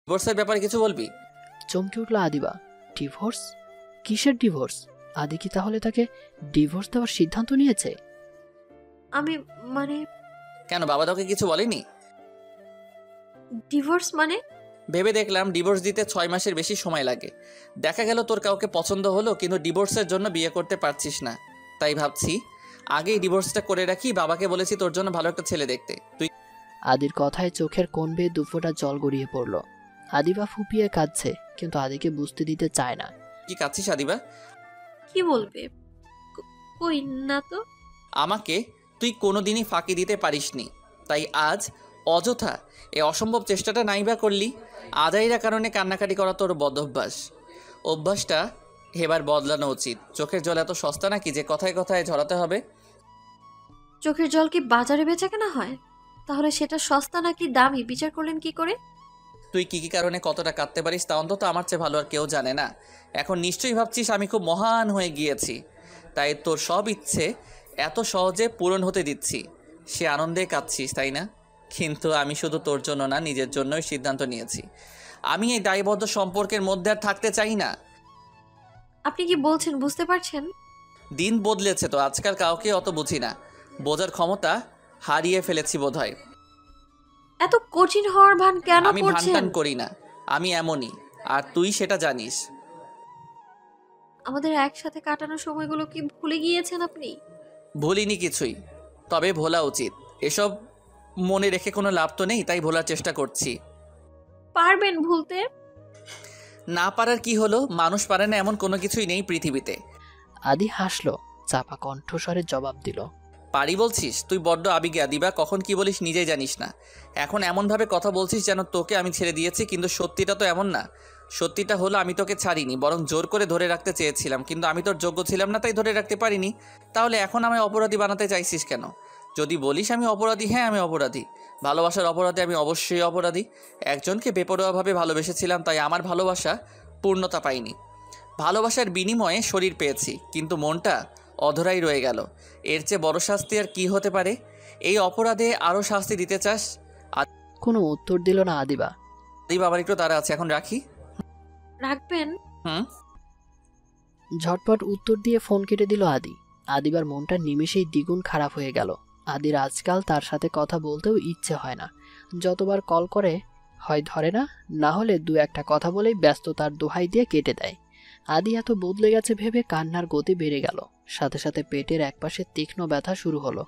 ডিভোর্সের ব্যাপারে কিছু বলবি? চমকে উঠল আদিবা। ডিভোর্স? কিসের ডিভোর্স? আদি কি তাহলে তাকে ডিভোর্স দেওয়ার সিদ্ধান্ত নিয়েছে? আমি মানে কেন, বাবা তোকে কিছু বলেনি? ডিভোর্স মানে? ভেবে দেখলাম ডিভোর্স দিতে 6 মাসের বেশি সময় লাগে। দেখা গেল তোর কাউকে পছন্দ হলো, কিন্তু ডিভোর্সের জন্য বিয়ে করতে পারছিস না। তাই ভাবছি আগেই ডিভোর্সটা করে রাখি। বাবাকে বলেছি তোর জন্য ভালো একটা ছেলে দেখতে। তুই আদির কথায় চোখের কোণ বেয়ে দুফোঁটা জল গড়িয়ে পড়ল। আদিবা ফুপিয়ে কাঁদছে, কিন্তু আদিকে বুঝতে দিতে চায় না। কি কাঁদছিস আদিবা? কি বলবে? কই না তো। আমাকে তুই কোনোদিনই ফাঁকি দিতে পারিসনি, তাই আজ অযথা এই অসম্ভব চেষ্টাটা নাইবা করলি। আদাইরা কারণে কান্নাকাটি করা তোর অভ্যাসটা এবার বদলানো উচিত। চোখের জল এত সস্তা নাকি যে কথায় কথায় ঝরাতে হবে? চোখের জল কি বাজারে বেচা কেনা হয়? তাহলে সেটা সস্তা নাকি দামি বিচার করলেন কি করে? তুই কী কী কারণে কতটা কাঁদতে পারিস তা অন্তত আমার চেয়ে ভালো আর কেউ জানে না। এখন নিশ্চয়ই ভাবছিস আমি খুব মহান হয়ে গিয়েছি, তাই তোর সব ইচ্ছে এত সহজে পূরণ হতে দিচ্ছি। সে আনন্দে কাঁদছিস, তাই না? কিন্তু আমি শুধু তোর জন্য না, নিজের জন্যই সিদ্ধান্ত নিয়েছি। আমি এই দায়বদ্ধ সম্পর্কের মধ্যে আর থাকতে চাই না। আপনি কি বলছেন বুঝতে পারছেন? দিন বদলেছে তো, আজকাল কাউকে অত বুঝি না। বোঝার ক্ষমতা হারিয়ে ফেলেছি বোধহয়। এত কঠিন হওয়ার ভান কেন আমি করছেন? ভান করি না, আমি এমনই, আর তুই সেটা জানিস। আমাদের একসাথে কাটানো সময়গুলো কি ভুলে গিয়েছেন আপনি? ভুলিনি কিছুই, তবে ভোলা উচিত। এসব মনে রেখে কোনো লাভ তো নেই, তাই ভোলার চেষ্টা করছি। পারবেন ভুলতে? না পারার কি হলো? মানুষ পারে না এমন কোনো কিছুই নেই পৃথিবীতে। আদি হাসল, চাপা কণ্ঠস্বরে জবাব দিল। পারি বলছিস? তুই বড্ড আবেগে আদিবা, কখন কি বলিস নিজেই জানিস না। এখন এমনভাবে কথা বলছিস যেন তোকে আমি ছেড়ে দিয়েছি, কিন্তু সত্যিটা তো এমন না। সত্যিটা হলো আমি তোকে ছাড়িনি, বরং জোর করে ধরে রাখতে চেয়েছিলাম, কিন্তু আমি তোর যোগ্য ছিলাম না, তাই ধরে রাখতে পারিনি। তাহলে এখন আমায় অপরাধী বানাতে চাইছিস কেন? যদি বলিস আমি অপরাধী, হ্যাঁ আমি অপরাধী। ভালোবাসার অপরাধে আমি অবশ্যই অপরাধী। একজনকে বেপরোয়াভাবে ভালোবেসেছিলাম, তাই আমার ভালোবাসা পূর্ণতা পায়নি। ভালোবাসার বিনিময়ে শরীর পেয়েছি, কিন্তু মনটা অধরাই রয়ে গেল। এর চেয়ে বড় শাস্তি আর কি হতে পারে? এই অপরাধে আরও শাস্তি দিতে চাস? কোনো উত্তর দিল না আদিবা। আদিবা, আমার একটু তাড়া আছে, এখন রাখি। রাখবেন? হুম। ঝটপট উত্তর দিয়ে ফোন কেটে দিল আদি। আদিবার মনটা নিমেষেই দ্বিগুণ খারাপ হয়ে গেল। আদির আজকাল তার সাথে কথা বলতেও ইচ্ছে হয় না। যতবার কল করে হয় ধরে না, না হলে দু একটা কথা বলেই ব্যস্ততার দোহাই দিয়ে কেটে দেয়। আদি এত বদলে গেছে ভেবে কান্নার গতি বেড়ে গেল। সাথে সাথে পেটের একপাশে তীক্ষ্ণ ব্যথা শুরু হলো,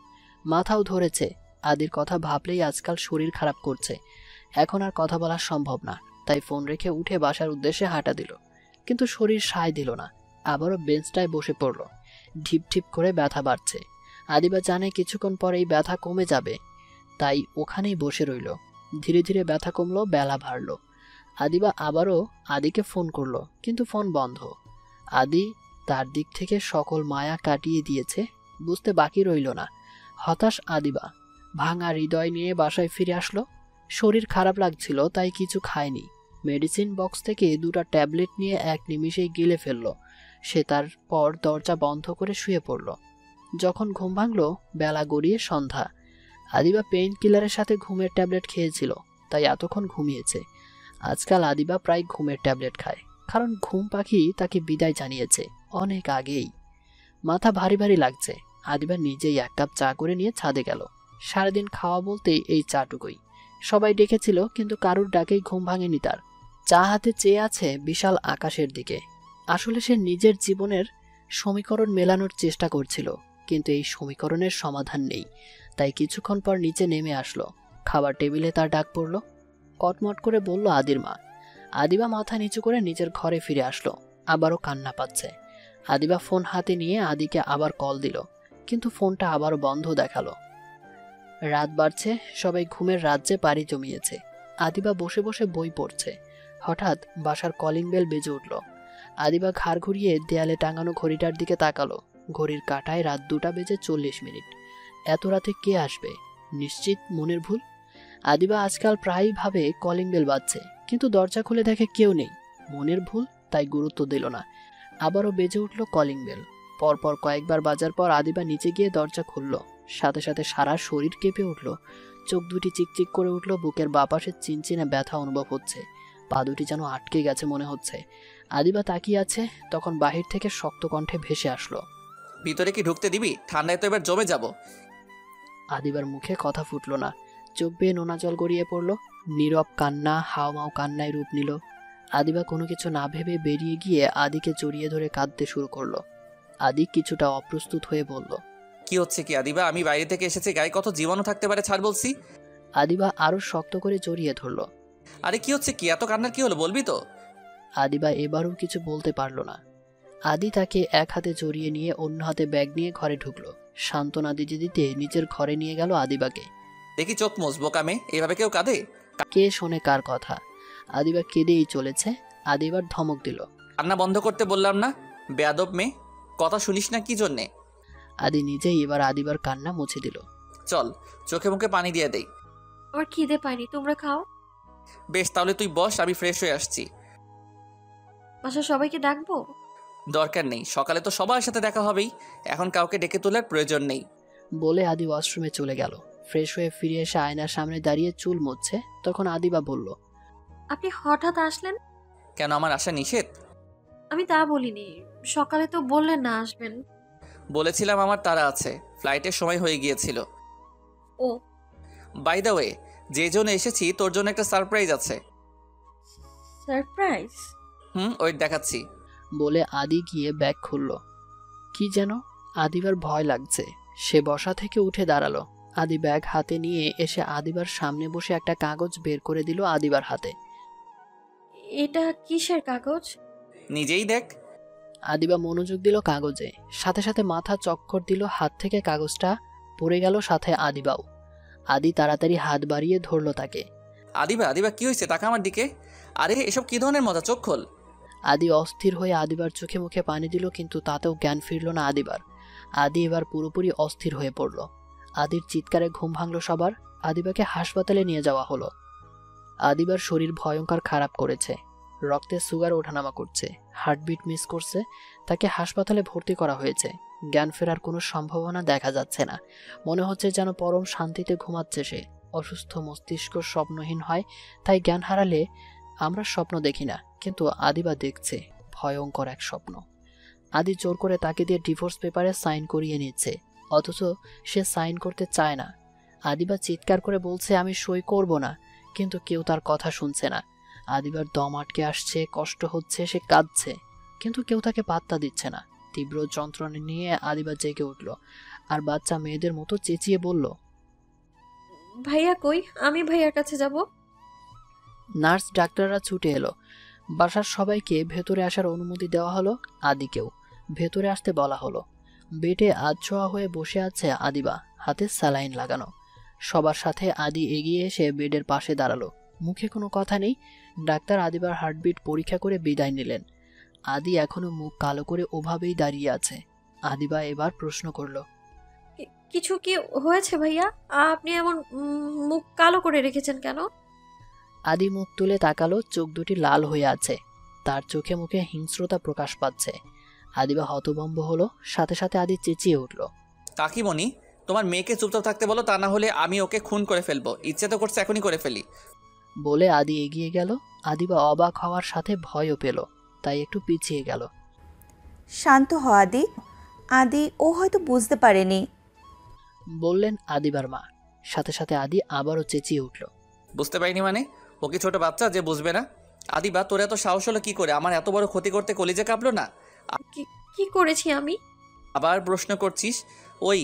মাথাও ধরেছে। আদির কথা ভাবলেই আজকাল শরীর খারাপ করছে। এখন আর কথা বলা সম্ভব না, তাই ফোন রেখে উঠে বাসার উদ্দেশ্যে হাঁটা দিল। কিন্তু শরীর সায় দিল না। আবারও বেঞ্চটায় বসে পড়ল। ঢিপ ঢিপ করে ব্যথা বাড়ছে। আদিবা জানে কিছুক্ষণ পরেই ব্যথা কমে যাবে, তাই ওখানেই বসে রইল। ধীরে ধীরে ব্যথা কমলো, বেলা বাড়ল। আদিবা আবারও আদিকে ফোন করলো, কিন্তু ফোন বন্ধ। আদি তার দিক থেকে সকল মায়া কাটিয়ে দিয়েছে, বুঝতে বাকি রইল না। হতাশ আদিবা ভাঙা হৃদয় নিয়ে বাসায় ফিরে আসলো। শরীর খারাপ লাগছিল, তাই কিছু খায়নি। মেডিসিন বক্স থেকে দুটো ট্যাবলেট নিয়ে এক নিমিষেই গিলে ফেলল। সে তারপর দরজা বন্ধ করে শুয়ে পড়ল। যখন ঘুম ভাঙল, বেলা গড়িয়ে সন্ধ্যা। আদিবা পেইন কিলারের সাথে ঘুমের ট্যাবলেট খেয়েছিল, তাই এতক্ষণ ঘুমিয়েছে। আজকাল আদিবা প্রায় ঘুমের ট্যাবলেট খায়, কারণ ঘুম পাখি তাকে বিদায় জানিয়েছে অনেক আগেই। মাথা ভারী ভারী লাগছে। আদিবা নিজেই এক কাপ চা করে নিয়ে ছাদে গেল। সারাদিন খাওয়া বলতেই এই চাটুকুই। সবাই ডেকেছিল, কিন্তু কারুর ডাকেই ঘুম ভাঙেনি তার। চা হাতে চেয়ে আছে বিশাল আকাশের দিকে। আসলে সে নিজের জীবনের সমীকরণ মেলানোর চেষ্টা করছিল, কিন্তু এই সমীকরণের সমাধান নেই। তাই কিছুক্ষণ পর নিচে নেমে আসলো। খাবার টেবিলে তার ডাক পড়ল। কটমট করে বলল আদির মা। আদিবা মাথা নিচু করে নিজের ঘরে ফিরে আসলো। আবারও কান্না পাচ্ছে। আদিবা ফোন হাতে নিয়ে আদিকে আবার কল দিল, কিন্তু ফোনটা আবারও বন্ধ দেখালো। রাত বাড়ছে, সবাই ঘুমের রাজ্যে পাড়ি জমিয়েছে। আদিবা বসে বসে বই পড়ছে। হঠাৎ বাসার কলিং বেল বেজে উঠল। আদিবা ঘাড় ঘুরিয়ে দেয়ালে টাঙানো ঘড়িটার দিকে তাকালো। ঘড়ির কাঁটায় রাত 2:40। এত রাতে কে আসবে? নিশ্চিত মনের ভুল। আদিবা আজকাল প্রায়ই ভাবে কলিং বেল বাজছে, কিন্তু দরজা খুলে দেখে কেউ নেই। মনের ভুল, তাই গুরুত্ব দিল না। আবারও বেজে উঠল কলিং বেল। পরপর কয়েকবার বাজার পর আদিবা নিচে গিয়ে দরজা খুলল। সাথে সাথে সারা শরীর কেঁপে উঠল। চোখ দুটি চিকচিক করে উঠল। বুকের বাপাসের চিনচিনে ব্যথা অনুভব হচ্ছে। পা দুটি যেন আটকে গেছে মনে হচ্ছে। আদিবা তাকিয়ে আছে, তখন বাহির থেকে শক্ত কণ্ঠে ভেসে আসলো, ভিতরে কি ঢুকতে দিবি? ঠান্ডায় তো এবার জমে যাব। আদিবার মুখে কথা ফুটল না, চোখ বেয়ে নোনা জল গড়িয়ে পড়ল। নীরব কান্না হাওমাও কান্নায় রূপ নিল। আদিবা কোনো কিছু না ভেবে বেরিয়ে গিয়ে আদিকে জড়িয়ে ধরে কাঁদতে শুরু করলো। আদি কিছুটা অপ্রস্তুত হয়ে বলল, কি হচ্ছে কি আদিবা? আমি বাইরে থেকে এসেছি, গায়ে কত জীবাণু থাকতে পারে, ছাড় বলছি। আদিবা আরো শক্ত করে জড়িয়ে ধরল। আরে কি হচ্ছে কি? এত কান্নার কি হলো, বলবি তো? আদিবা এবারও কিছু বলতে পারল না। আদি তাকে এক হাতে জড়িয়ে নিয়ে অন্য হাতে ব্যাগ নিয়ে ঘরে ঢুকলো। সান্ত্বনা দিতে দিতে নিজের ঘরে নিয়ে গেল আদিবাকে। দেখি চোখ মোজ বোকামে, এভাবে কেউ কাঁদে? কে শোনে কার কথা? আদিবা কেঁদেই চলেছে। আদিবার ধমক দিল, কান্না বন্ধ করতে বললাম না? বেয়াদব মেয়ে, কথা শুনিস না কি জন্যে? আদি নিজেই এবার আদিবার কান্না মুছে দিল। চল চোখে মুখে পানি দিয়ে দেই। আমার খিদে পায়নি, তোমরা খাও। বেশ, তাহলে তুই বস, আমি ফ্রেশ হয়ে আসছি। বাসার সবাইকে ডাকবো? দরকার নেই, সকালে তো সবার সাথে দেখা হবেই, এখন কাউকে ডেকে তোলার প্রয়োজন নেই। বলে আদি ওয়াশরুমে চলে গেল। ফ্রেশ হয়ে ফিরে এসে আয়নার সামনে দাঁড়িয়ে চুল মুছছে, তখন আদিবা বলল, আপনি হঠাৎ আসলেন? কেন, আমার আসা নিষেধ? আমি তা বলিনি, সকালে তো বললেন না আসবেন। বলেছিলাম আমার তাড়া আছে, ফ্লাইটের সময় হয়ে গিয়েছিল। ও, বাই দ্য ওয়ে, যে জন্য এসেছি তোর জন্য একটা সারপ্রাইজ আছে। সারপ্রাইজ? ওয়েট দেখাচ্ছি। বলে আদি গিয়ে ব্যাগ খুলল। কি যেন আদিবার ভয় লাগছে। সে বসা থেকে উঠে দাঁড়ালো। আদি ব্যাগ হাতে নিয়ে এসে আদিবার সামনে বসে একটা কাগজ বের করে দিল আদিবার হাতে। এটা কিসের কাগজ? নিজেই দেখ। আদিবা মনোযোগ দিল কাগজে, সাথে সাথে মাথা চক্কর দিল, হাত থেকে কাগজটা পড়ে গেল, সাথে আদিবাও। আদি তাড়াতাড়ি হাত বাড়িয়ে ধরল তাকে। আদিবা, আদিবা কি হয়েছে? তাকা আমার দিকে। আরে এসব কি ধরনের মজা, চোখ খোল। আদি অস্থির হয়ে আদিবার চোখে মুখে পানি দিল, কিন্তু তাতেও জ্ঞান ফিরল না আদিবার। আদি এবার পুরোপুরি অস্থির হয়ে পড়ল। আদির চিৎকারে ঘুম ভাঙল সবার। আদিবাকে হাসপাতালে নিয়ে যাওয়া হলো। আদিবার শরীর ভয়ঙ্কর খারাপ করেছে, রক্তে সুগার ওঠানামা করছে, হার্টবিট মিস করছে। তাকে হাসপাতালে ভর্তি করা হয়েছে। জ্ঞান ফেরার কোনো সম্ভাবনা দেখা যাচ্ছে না। মনে হচ্ছে যেন পরম শান্তিতে ঘুমাচ্ছে সে। অসুস্থ মস্তিষ্ক স্বপ্নহীন হয়, তাই জ্ঞান হারালে আমরা স্বপ্ন দেখি না, কিন্তু আদিবা দেখছে ভয়ঙ্কর এক স্বপ্ন। আদি জোর করে তাকে দিয়ে ডিভোর্স পেপারে সাইন করিয়ে নিচ্ছে, অথচ সে সাইন করতে চায় না। আদিবা চিৎকার করে বলছে, আমি সই করব না, কিন্তু কেউ তার কথা শুনছে না। আদিবার দম আটকে আসছে, কষ্ট হচ্ছে, সে কাঁদছে, কিন্তু কেউ তাকে পাত্তা দিচ্ছে না। তীব্র যন্ত্রণা নিয়ে আদিবা জেগে উঠল, আর বাচ্চা মেয়েদের মতো চেঁচিয়ে বলল, ভাইয়া কই? আমি ভাইয়ার কাছে যাব। নার্স ডাক্তাররা ছুটে এলো। বাসার সবাইকে ভেতরে আসার অনুমতি দেওয়া হলো। আদিকেও ভেতরে আসতে বলা হলো। বেডে আধশোয়া হয়ে বসে আছে আদিবা, হাতে স্যালাইন লাগানো। সবার সাথে আদি এগিয়ে এসে বেডের পাশে দাঁড়ালো। মুখে কোনো কথা নেই। ডাক্তার আদিবার হার্টবিট পরীক্ষা করে বিদায় নিলেন। আদি এখনো মুখ কালো করে ওভাবেই দাঁড়িয়ে আছে। আদিবা এবার প্রশ্ন করলো, কিছু কি হয়েছে ভাইয়া? আপনি এমন মুখ কালো করে রেখেছেন কেন? আদি মুখ তুলে তাকালো, চোখ দুটি লাল হয়ে আছে। তার চোখে মুখে হিংস্রতা প্রকাশ পাচ্ছে। আদিবা হতভম্ব হলো, সাথে সাথে আদি চেঁচিয়ে উঠল, কাকিমণি, তোমার মেয়েকে চুপচাপ থাকতে বলো, তা না হলে আমি ওকে খুন করে ফেলবো। ইচ্ছে তো করছে এখনই করে ফেলি। বলে আদি এগিয়ে গেল। আদিবা অবাক হওয়ার সাথে ভয়ও পেল, তাই একটু পিছিয়ে গেল। শান্ত হ আদি। আদি ও হয়তো বুঝতে পারেনি, বললেন আদিবার মা। সাথে সাথে আদি আবারও চেঁচিয়ে উঠল, বুঝতে পারিনি মানে? ও কি ছোট বাচ্চা যে বুঝবে না? আদিবা, তোর এত সাহস হলো কি করে? আমার এত বড় ক্ষতি করতে কলিজা কাঁপলো না? কি করেছি আমি? আবার প্রশ্ন করছিস? ওই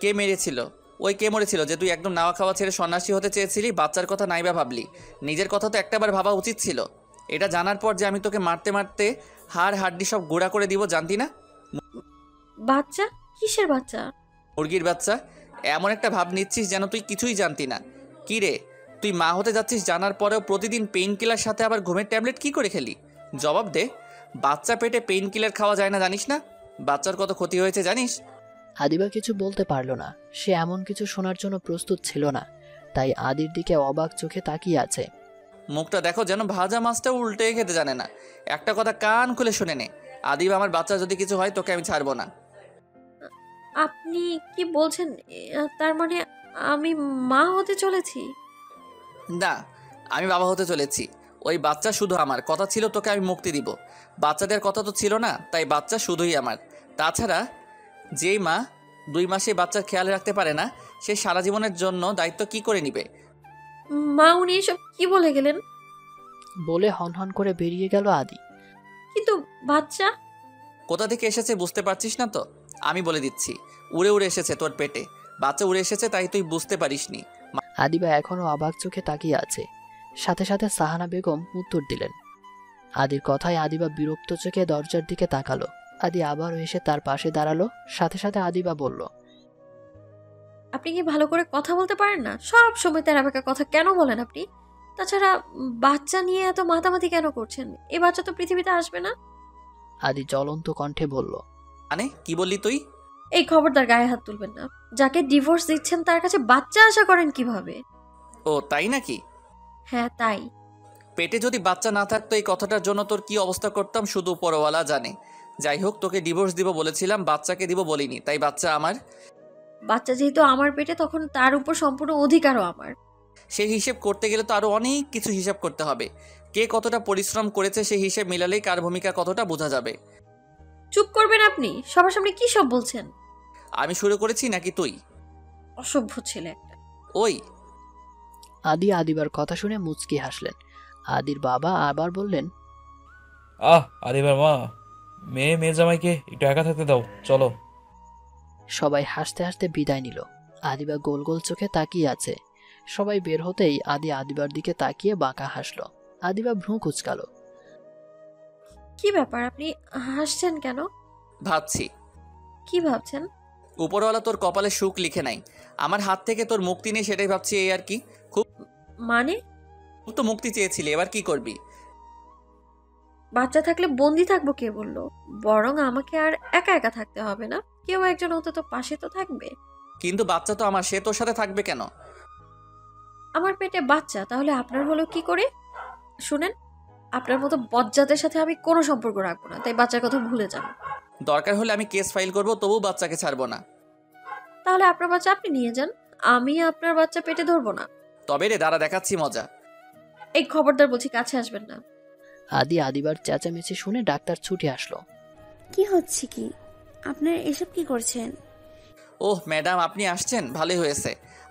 কে মেরেছিল? ওই কে মরেছিল যে তুই একদম নাওয়া খাওয়া ছেড়ে সন্ন্যাসী হতে চেয়েছিলি? বাচ্চার কথা নাইবা ভাবলি, নিজের কথা তো একটাবার ভাবা উচিত ছিল। এটা জানার পর যে আমি তোকে মারতে মারতে হাড় হাড্ডি সব গুঁড়া করে দিব, জানতি না? বাচ্চা? কিসের বাচ্চা? মুরগির বাচ্চা। এমন একটা ভাব নিচ্ছিস যেন তুই কিছুই জানতি না। কি রে, তুই মা হতে যাচ্ছিস জানার পরেও প্রতিদিন পেইন কিলার সাথে আবার ঘুমের ট্যাবলেট কি করে খেলি? জবাব দে। বাচ্চা পেটে পেইন কিলার খাওয়া যায় না জানিস না? বাচ্চার কত ক্ষতি হয়েছে জানিস? আদিবা কিছু বলতে পারল না। সে এমন কিছু শোনার জন্য প্রস্তুত ছিল না, তাই আদির দিকে অবাক চোখে তাকিয়ে আছে। মুখটা দেখো, যেন ভাজা মাছটা উল্টে খেতে জানে না। একটা কথা কান খুলে শুনে নে, আদিব, আমার বাচ্চা যদি কিছু হয় তোকে আমি ছাড়বো না। আপনি কি বলছেন? তার মানে আমি মা হতে চলেছি? না, আমি বাবা হতে চলেছি। ওই বাচ্চা শুধু আমার, কথা ছিল তোকে আমি মুক্তি দিব, বাচ্চাদের কথা তো ছিল না, তাই বাচ্চা শুধুই আমার। তাছাড়া যেই মা 2 মাসে বাচ্চার খেয়াল রাখতে পারে না, সে সারা জীবনের জন্য দায়িত্ব কি করে নিবে? মা, উনি এসব কি বলে গেলেন? বলে হনহন করে বেরিয়ে গেল আদি। কিন্তু বাচ্চা? কোথা থেকে এসেছে বুঝতে পারছিস না তো? আমি বলে দিচ্ছি, উড়ে উড়ে এসেছে তোর পেটে, বাচ্চা উড়ে এসেছে, তাই তুই বুঝতে পারিসনি। আদিবা এখনও অবাক চোখে তাকিয়ে আছে। সাথে সাথে সাহানা বেগম উত্তর দিলেন। আদির কথায় আদিবা বিরক্ত চোখে দরজার দিকে তাকালো। আদি আবারও এসে তার পাশে দাঁড়ালো। সাথে সাথে আদিবা বলল, আপনি কি ভালো করে কথা বলতে পারেন না? সব সময় তেরা বেকা কথা কেন বলেন আপনি? তাছাড়া বাচ্চা নিয়ে এত মাতামাতি কেন করছেন? এই বাচ্চা তো পৃথিবীতে আসবে না। আদি জ্বলন্ত কণ্ঠে বলল, মানে কি বললি তুই? এই খবরদার গায়ে হাত তুলবেন না। যাকে ডিভোর্স দিচ্ছেন তার কাছে বাচ্চা আশা করেন কিভাবে? ও তাই নাকি? হ্যাঁ তাই। পেটে যদি বাচ্চা না থাকতো এই কথাটার জন্য তোর কি অবস্থা করতাম শুধু উপরওয়ালা জানে। যাই হোক, তোকে ডিভোর্স দিব বলেছিলাম, বাচ্চাকে দিব বলিনি, তাই বাচ্চা আমার। বাচ্চা যেহেতু আমার পেটে, তখন তার উপর সম্পূর্ণ অধিকারও আমার। সেই হিসেব করতে গেলে তো আরও অনেক কিছু হিসাব করতে হবে। কে কতটা পরিশ্রম করেছে সেই হিসেব মিলালেই কার ভূমিকা কতটা বোঝা যাবে। চুপ করবেন আপনি। সবার সামনে কি সব বলছেন? আমি শুরু করেছি নাকি তুই? অসভ্য ছেলে একটা। ওই আদি আদিবার কথা শুনে মুচকি হাসলেন। আদির বাবা আবার বললেন, আদিবার মা, মেয়ে জামাইকে একটু একা থাকতে দাও, চলো। সবাই হাসতে হাসতে বিদায় নিল। আদিবা গোল গোল চোখে তাকিয়ে আছে। সবাই বের হতেই আদি আদিবার দিকে তাকিয়ে বাঁকা হাসলো। আদিবা ভ্রু কুচকালো। কি ব্যাপার, আপনি হাসছেন কেন? ভাবছি কি ভাবছেন? উপরওয়ালা তোর কপালে সুখ লিখে নাই, আমার হাত থেকে তোর মুক্তি নেই, সেটাই ভাবছি। এই আর কি। খুব মানে? তো মুক্তি চেয়েছিলি, এবার কি করবি? বাচ্চা থাকলে বন্দি থাকবো কে বললো? বরং আমাকে আর একা একা থাকতে হবে না, কেউ একজন অন্তত পাশে তো থাকবে। কিন্তু বাচ্চা তো আমার, সে তোর সাথে থাকবে কেন? আমার পেটে বাচ্চা, তাহলে আপনার হলো কি করে? শুনেন, আপনার মতো বজ্জাতের সাথে আমি কোনো সম্পর্ক রাখবো না, তাই বাচ্চার কথা ভুলে যান। দরকার হলে আমি কেস ফাইল করব, তবু বাচ্চাকে ছাড়বো না। তাহলে আপনার বাচ্চা আপনি নিয়ে যান, আমি আপনার বাচ্চা পেটে ধরবো না। তবে রে দাঁড়া, দেখাচ্ছি মজা। এই খবরদার বলছি, কাছে আসবেন না। আদি আদিবার চেঁচামেচি শুনে ডাক্তার ছুটে আসলো। কি হচ্ছে কি? আপনারা এসব কি করছেন? ওহ ম্যাডাম, আপনি আসছেন, ভালোই হয়েছে।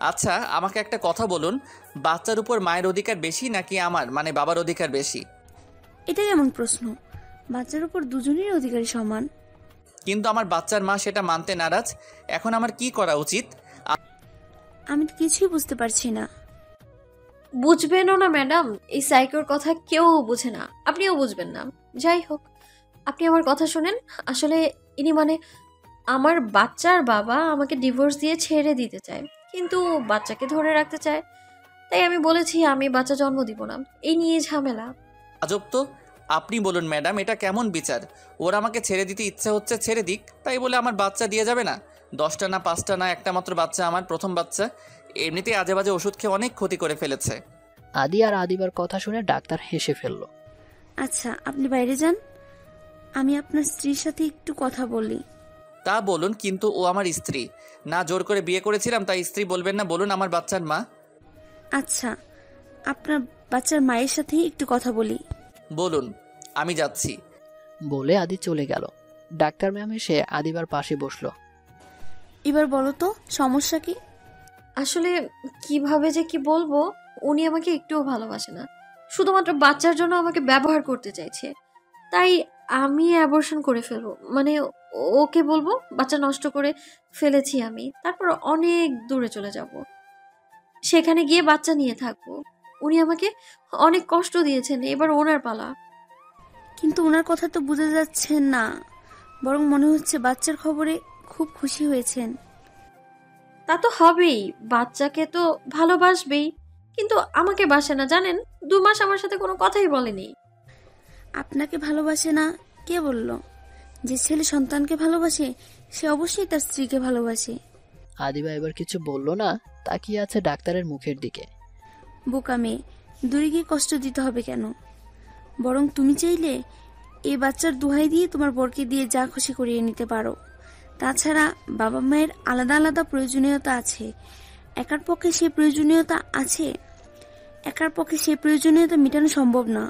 আচ্ছা আমাকে একটা কথা বলুন, বাচ্চার উপর মায়ের অধিকার বেশি নাকি আমার মানে বাবার অধিকার বেশি? এটা কেমন প্রশ্ন? বাচ্চার উপর দুজনেরই অধিকারী সমান। কিন্তু আমার বাচ্চার মা সেটা মানতে নারাজ। এখন আমার কি করা উচিত? আমি তো কিছুই বুঝতে পারছি না। বুঝবেনও না ম্যাডাম, এই সাইকোর কথা কেউ বুঝে না, আপনিও বুঝবেন না। যাই হোক, আপনি আমার কথা শুনেন। আসলে ইনি মানে আমার বাচ্চার বাবা আমাকে ডিভোর্স দিয়ে ছেড়ে দিতে চায়, কিন্তু বাচ্চাকে ধরে রাখতে চায়। তাই আমি বলেছি আমি বাচ্চা জন্ম দিব না। এই নিয়ে ঝামেলা। আজব তো। আপনি বলুন ম্যাডাম, এটা কেমন বিচার? ওর আমাকে ছেড়ে দিতে ইচ্ছা হচ্ছে, ছেড়ে দিক, তাই বলে আমার বাচ্চা দিয়ে যাবে না? 10টা না 5টা না, একটা মাত্র বাচ্চা, আমার প্রথম বাচ্চা। এমনিতেই আজে বাজে ওষুধ খেয়ে অনেক ক্ষতি করে ফেলেছে। আদি আর আদিবার কথা শুনে ডাক্তার হেসে ফেলল। আচ্ছা, আপনি বাইরে যান, আমি আপনার স্ত্রীর সাথে একটু কথা বলি। তা বলুন, কিন্তু ও আমার স্ত্রী না, জোর করে বিয়ে করেছিলাম, তাই স্ত্রী বলবেন না। বলুন আমার বাচ্চার মা। আচ্ছা, আপনার বাচ্চার মায়ের সাথে একটু কথা বলি। বলুন, আমি যাচ্ছি। বলে আদি চলে গেল। ডাক্তার ম্যাম এসে আদিবার পাশে বসলো। এবার বলো তো, সমস্যা কি? আসলে কিভাবে যে কি বলবো, উনি আমাকে একটুও ভালোবাসে না, শুধুমাত্র বাচ্চার জন্য আমাকে ব্যবহার করতে চাইছে। তাই আমি অ্যাবর্শন করে ফেলবো, মানে ওকে বলবো বাচ্চা নষ্ট করে ফেলেছি আমি, তারপর অনেক দূরে চলে যাব, সেখানে গিয়ে বাচ্চা নিয়ে থাকবো। উনি আমাকে অনেক কষ্ট দিয়েছেন, এবার ওনার পালা। কিন্তু ওনার কথা তো বোঝা যাচ্ছে না, বরং মনে হচ্ছে বাচ্চার খবরে খুব খুশি হয়েছেন। তা তো হবেই, বাচ্চাকে তো ভালোবাসবেই, কিন্তু আমাকে বাসে না জানেন। 2 মাস আমার সাথে কোনো কথাই বলেনি। আপনাকে ভালোবাসে না কে বলল? যে ছেলে সন্তানকে ভালোবাসে সে অবশ্যই তার স্ত্রীকে ভালোবাসে। আদিবা এবার কিছু বলল না, তাকিয়ে আছে ডাক্তারের মুখের দিকে। বোকা মেয়ে, দূরে গিয়ে কষ্ট দিতে হবে কেন? বরং তুমি চাইলে এই বাচ্চার দোহাই দিয়ে তোমার বরকে দিয়ে যা খুশি করিয়ে নিতে পারো। তাছাড়া বাবা মায়ের আলাদা আলাদা প্রয়োজনীয়তা আছে, একার পক্ষে সেই প্রয়োজনীয়তা আছে? একার পক্ষে সেই প্রয়োজনীয়তা মেটানো সম্ভব না।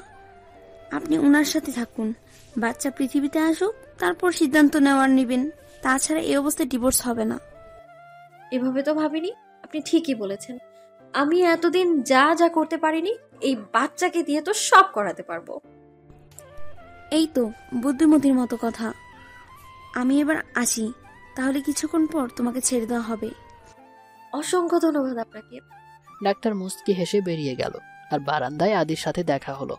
আপনি ওনার সাথে থাকুন, বাচ্চা পৃথিবীতে আসুক, তারপর সিদ্ধান্ত নেওয়ার নেবেন। তাছাড়া এই অবস্থায় ডিভোর্স হবে না। এভাবে তো ভাবিনি। আপনি ঠিকই বলেছেন। আমি এতদিন যা যা করতে পারিনি, এই বাচ্চাকে দিয়ে তো সব করাতে পারবো। এই তো বুদ্ধিমতির মতো কথা। আমি এবার আসি, তাহলে কিছুক্ষণ পর তোমাকে ছেড়ে দেওয়া হবে। অসংখ্য ধন্যবাদ আপনাকে। ডাক্তার মুস্কি হেসে বেরিয়ে গেল। আর বারান্দায় আদির সাথে দেখা হলো।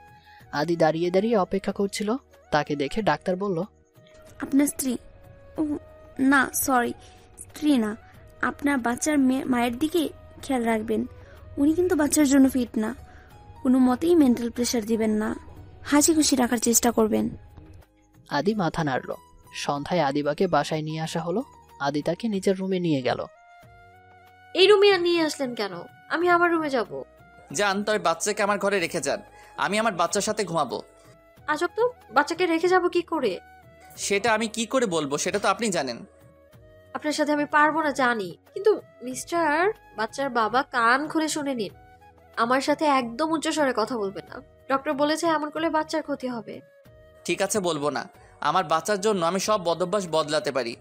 আদি দাঁড়িয়ে দাঁড়িয়ে অপেক্ষা করছিল। তাকে দেখে ডাক্তার বলল, আপনার স্ত্রী? ও না, সরি, স্ত্রী না। আপনার বাচ্চার মায়ের দিকে খেয়াল রাখবেন। উনি কিন্তু বাচ্চার জন্য ফিট না। কোনো মতেই মেন্টাল প্রেশার দিবেন না। হাসি খুশি রাখার চেষ্টা করবেন। আদি মাথা নাড়ল। সন্ধ্যায় আদিবাকে বাসায় নিয়ে আসা হলো। আদি তাকে নিজের রুমে নিয়ে গেল। এই রুমে নিয়ে আসলেন কেন? আমি আমার রুমে যাব। যান, তবে বাচ্চাকে আমার ঘরে রেখে যান। আমি আমার বাচ্চার সাথে ঘুমাবো। আজব তো, বাচ্চাকে রেখে যাব কি করে? সেটা আমি কি করে বলবো, সেটা তো আপনি জানেন। আপনার সাথে আমি পারবো না জানি, কিন্তু মিস্টার, বাচ্চার বাবা কান খুলে শুনে নিন। আমার সাথে একদম উচ্চস্বরে কথা বলবেন না। ডক্টর বলেছে এমন করলে বাচ্চার ক্ষতি হবে। ঠিক আছে, বলবো না। আমার বাচ্চার জন্য আমি সব বদভ্যাস বদলাতে পারি।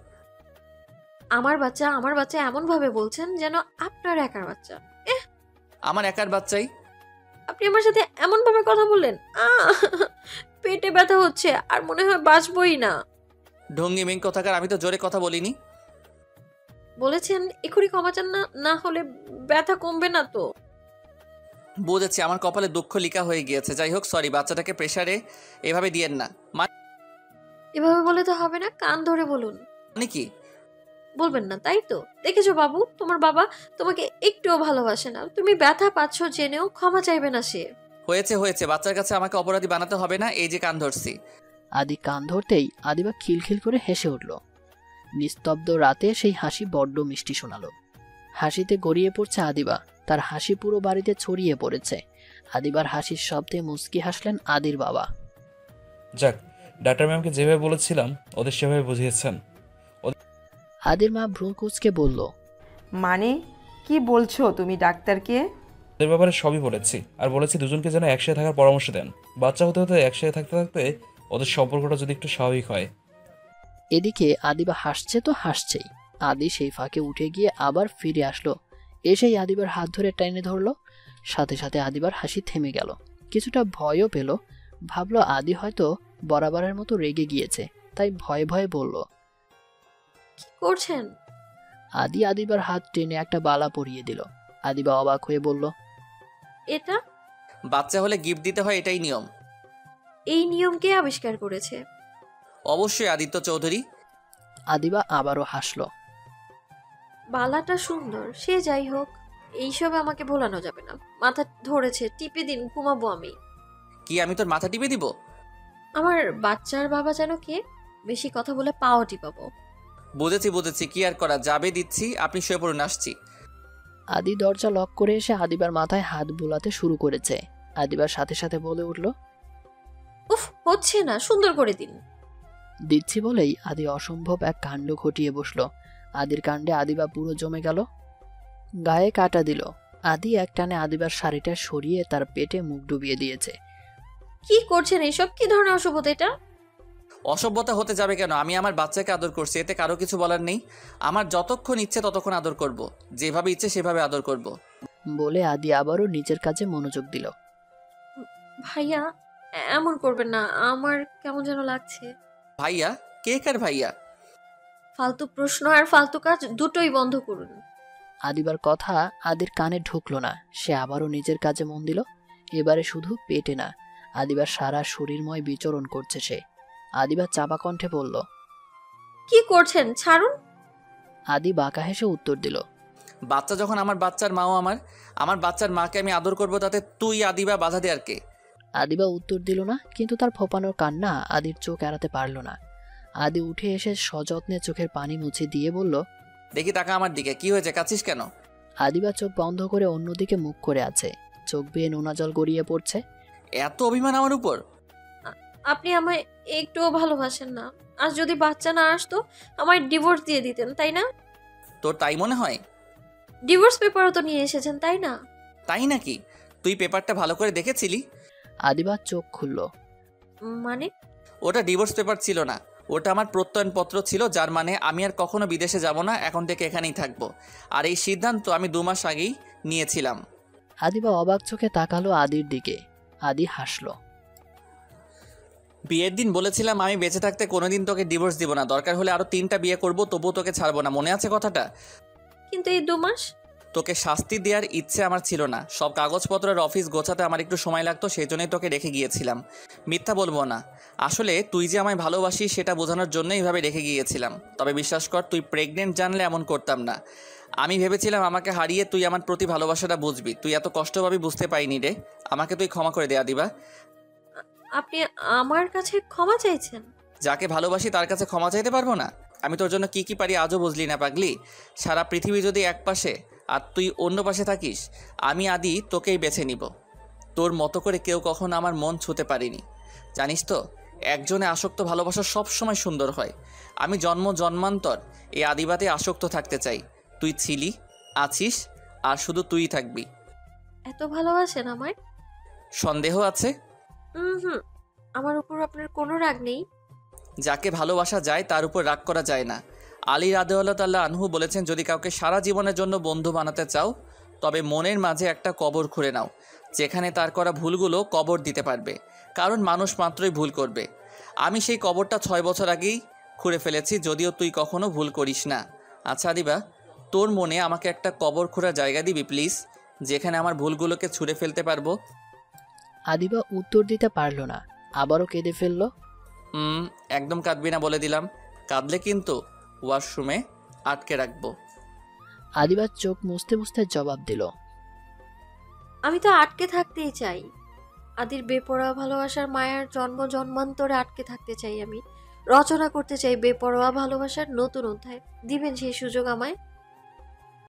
আমার বাচ্চা এমন ভাবে বলছেন যেন আপনার একার বাচ্চা। আমার একার বাচ্চাই। আপনি আমার সাথে এমন ভাবে কথা বললেন, পেটে ব্যথা হচ্ছে আর মনে হয় বাঁচবই না। ঢঙ্গি মিং কোথাকার, আমি তো জোরে কথা বলিনি। বলেছেন এখনই ক্ষমা চান, না না হলে ব্যথা কমবে না তো। বুঝেছি, আমার কপালে দুঃখ লিখা হয়ে গিয়েছে। যাই হোক, সরি। বাচ্চাটাকে প্রেসারে এভাবে দিয়েন না। এভাবে বলে তো হবে না, কান ধরে বলুন। মানে কি? বলবেন না তাই তো? দেখেছো বাবু, তোমার বাবা তোমাকে একটুও ভালোবাসে না। তুমি ব্যথা পাচ্ছ জেনেও ক্ষমা চাইবে না সে। হয়েছে হয়েছে, বাচ্চার কাছে আমাকে অপরাধী বানাতে হবে না। এই যে কান ধরছি। আদি কান ধরতেই আদিবা খিলখিল করে হেসে উঠল। নিস্তব্ধ রাতে সেই হাসি বড্ড মিষ্টি শোনালো। হাসিতে গড়িয়ে পড়ছে আদিবা। তার হাসি পুরো বাড়িতে ছড়িয়ে পড়েছে। আদিবার হাসির শব্দে মুচকি হাসলেন আদির বাবা। যাক, ডাক্তার ম্যামকে যেভাবে বলেছিলাম ওদের সেভাবে বুঝিয়েছেন। আদির মা ভ্রু কুঁচকে বলল, মানে কি বলছো তুমি ডাক্তারকে? ওদের ব্যাপারে সবই বলেছি, আর বলেছি দুজনকে যেন একসাথে থাকার পরামর্শ দেন। বাচ্চা হতে হতে একসাথে থাকতে থাকতে ওদের সম্পর্কটা যদি একটু স্বাভাবিক হয়। এদিকে আদিবা হাসছে তো হাসছেই। আদি সেই ফাঁকে উঠে গিয়ে আবার ফিরে আসলো। এসেই আদিবার হাত ধরে টেনে ধরলো। সাথে সাথে আদিবার হাসি থেমে গেল। কিছুটা ভয়ও পেল। ভাবলো আদি হয়তো বরাবরের মতো রেগে গিয়েছে, তাই ভয়ে ভয়ে বলল, কি করছেন? আদি আদিবার হাত টেনে একটা বালা পরিয়ে দিল। আদিবা অবাক হয়ে বলল, এটা? বাচ্চা হলে গিফট দিতে হয়, এটাই নিয়ম। এই নিয়ম কে আবিষ্কার করেছে? অবশ্যই আদিত্য চৌধুরী। আদিবা আবারও হাসলো। বালাটা সুন্দর, সে যাই হোক, এইসব আমাকে ভোলানো যাবে না। মাথা ধরেছে, টিপে দিন, ঘুমাবো আমি। কি আমি তোর মাথা টিপে দিব? আমার বাচ্চার বাবা যেন কে, বেশি কথা বলে পাও টিপাবো। বুঝেছি বুঝেছি, কি আর করা যাবে, দিচ্ছি। আপনি শুয়ে পড়ুন, আসছি। আদি দরজা লক করে এসে আদিবার মাথায় হাত বুলাতে শুরু করেছে। আদিবার সাথে সাথে বলে উঠল, উফ, হচ্ছে না, সুন্দর করে দিন। দিচ্ছি বলেই আদি অসম্ভব এক কাণ্ড ঘটিয়ে বসলো। আদির কাণ্ডে আদিবা পুরো জমে গেল। গায়ে কাটা দিল। আদি একটানে আদিবার শাড়িটা সরিয়ে তার পেটে মুখ ডুবিয়ে দিয়েছে। কি করছেন এইসব? কি ধরনের অসভ্যতা এটা? অসভ্যতা হতে যাবে কেন? আমি আমার বাচ্চাকে আদর করছি, এতে কারো কিছু বলার নেই। আমার যতক্ষণ ইচ্ছে ততক্ষণ আদর করব, যেভাবে ইচ্ছে সেভাবে আদর করব। বলে আদি আবারও নিজের কাজে মনোযোগ দিল। ভাইয়া, এমন করবেন না, আমার কেমন যেন লাগছে। ভাইয়া? কে কার ভাইয়া? ফালতু প্রশ্ন আর ফালতু কাজ দুটোই বন্ধ করুন। আদিবার কথা আদির কানে ঢুকলো না। সে আবারও নিজের কাজে মন দিল। এবারে শুধু পেটে না, আদিবার সারা শরীরময় বিচরণ করছে সে। আদিবা চাপা কণ্ঠে বলল, কি করছেন? ছাড়ুন। আদি বাঁকা হেসে উত্তর দিল, বাচ্চা যখন আমার বাচ্চার মাও আমার বাচ্চার মাকে আমি আদর করব, তাতে তুই আদিবা বাধা দে আর কে? আদিবা উত্তর দিল না, কিন্তু তার ফোপানোর কান্না আদির চোখ এড়াতে পারল না। আদি উঠে এসে সযত্নে চোখের পানি মুছে দিয়ে বলল, দেখি টাকা আমার দিকে। কি হয়েছে, কাছিস কেন? আদিবা চোখ বন্ধ করে অন্যদিকে মুখ করে আছে। চোখ বেয়ে নোনা জল গড়িয়ে পড়ছে। এত অভিমান আমার উপর? আপনি আমায় একটুও ভালোবাসেন না। আজ যদি বাচ্চা না আসতো, আমায় ডিভোর্স দিয়ে দিতেন, তাই না? তোর তাই মনে হয়? ডিভোর্স পেপারও তো নিয়ে এসেছেন, তাই না? তাই নাকি? তুই পেপারটা ভালো করে দেখেছিলি? আদিবা চোখ খুলল। মানে? ওটা ডিভোর্স পেপার ছিল না, ওটা আমার প্রত্যয়নপত্র ছিল, যার মানে আমি আর কখনো বিদেশে যাব না, এখন থেকে এখানেই থাকবো। আর এই সিদ্ধান্ত আমি 2 মাস আগেই নিয়েছিলাম। আদিবা অবাক চোখে তাকালো আদির দিকে। আদি হাসলো। বিয়ের দিন বলেছিলাম আমি বেঁচে থাকতে কোনোদিন তোকে ডিভোর্স দিব না, দরকার হলে আরও 3টা বিয়ে করব, তবুও তোকে ছাড়বো না, মনে আছে কথাটা? কিন্তু এই 2 মাস? তোকে শাস্তি দেওয়ার ইচ্ছে আমার ছিল না, সব কাগজপত্রের অফিস গোছাতে আমার একটু সময় লাগতো, সেই জন্যই তোকে রেখে গিয়েছিলাম। মিথ্যা বলবো না, আসলে তুই যে আমায় ভালোবাসিস সেটা বোঝানোর জন্য এইভাবে রেখে গিয়েছিলাম। তবে বিশ্বাস কর, তুই প্রেগনেন্ট জানলে এমন করতাম না। আমি ভেবেছিলাম আমাকে হারিয়ে তুই আমার প্রতি ভালোবাসাটা বুঝবি, তুই এত কষ্ট পাবি বুঝতে পাইনি রে। আমাকে তুই ক্ষমা করে দেয়া দিবা। আপনি আমার কাছে ক্ষমা চাইছেন? যাকে ভালোবাসি তার কাছে ক্ষমা চাইতে পারবো না? আমি তোর জন্য কি পারি আজও বুঝলি না পাগলি? সারা পৃথিবী যদি এক পাশে আর তুই অন্য পাশে থাকিস, আমি আদি তোকেই বেছে নিব। তোর মতো করে কেউ কখনো আমার মন ছুঁতে পারিনি, জানিস তো? একজনে আসক্ত ভালোবাসা সবসময় সুন্দর হয়। আমি জন্ম জন্মান্তর এই আদিবাতে আসক্ত থাকতে চাই। তুই ছিলি, আছিস, আর শুধু তুই থাকবি। এত ভালোবাসেন আমায়? সন্দেহ আছে? হুম, আমার উপর আপনার কোনো রাগ নেই? যাকে ভালোবাসা যায় তার উপর রাগ করা যায় না। আলী রাদিয়াল্লাহু তাআলা আনহু বলেছেন, যদি কাউকে সারা জীবনের জন্য বন্ধু বানাতে চাও তবে মনের মাঝে একটা কবর খুঁড়ে নাও, যেখানে তার করা ভুলগুলো কবর দিতে পারবে, কারণ মানুষ মাত্রই ভুল করবে। আমি সেই কবরটা 6 বছর আগেই খুঁড়ে ফেলেছি, যদিও তুই কখনো ভুল করিস না। আচ্ছা দিবা, তোর মনে আমাকে একটা কবর খোঁড়ার জায়গা দিবি প্লিজ, যেখানে আমার ভুলগুলোকে ছুঁড়ে ফেলতে পারবো? আদিবা উত্তর দিতে পারল না, আবারও কেঁদে ফেলল। একদম কাঁদবি না বলে দিলাম, কাঁদলে কিন্তু ওয়াশরুমে আটকে রাখবো। আদিবা চোখ মুছতে মুছতে জবাব দিল। আমি তো আটকে থাকতেই চাই। আদির বেপরোয়া ভালোবাসার মায়ার জন্ম জন্মান্তরে আটকে থাকতে চাই আমি। রচনা করতে চাই বেপরোয়া ভালোবাসার নতুন অধ্যায়। দিবেন সেই সুযোগ আমায়?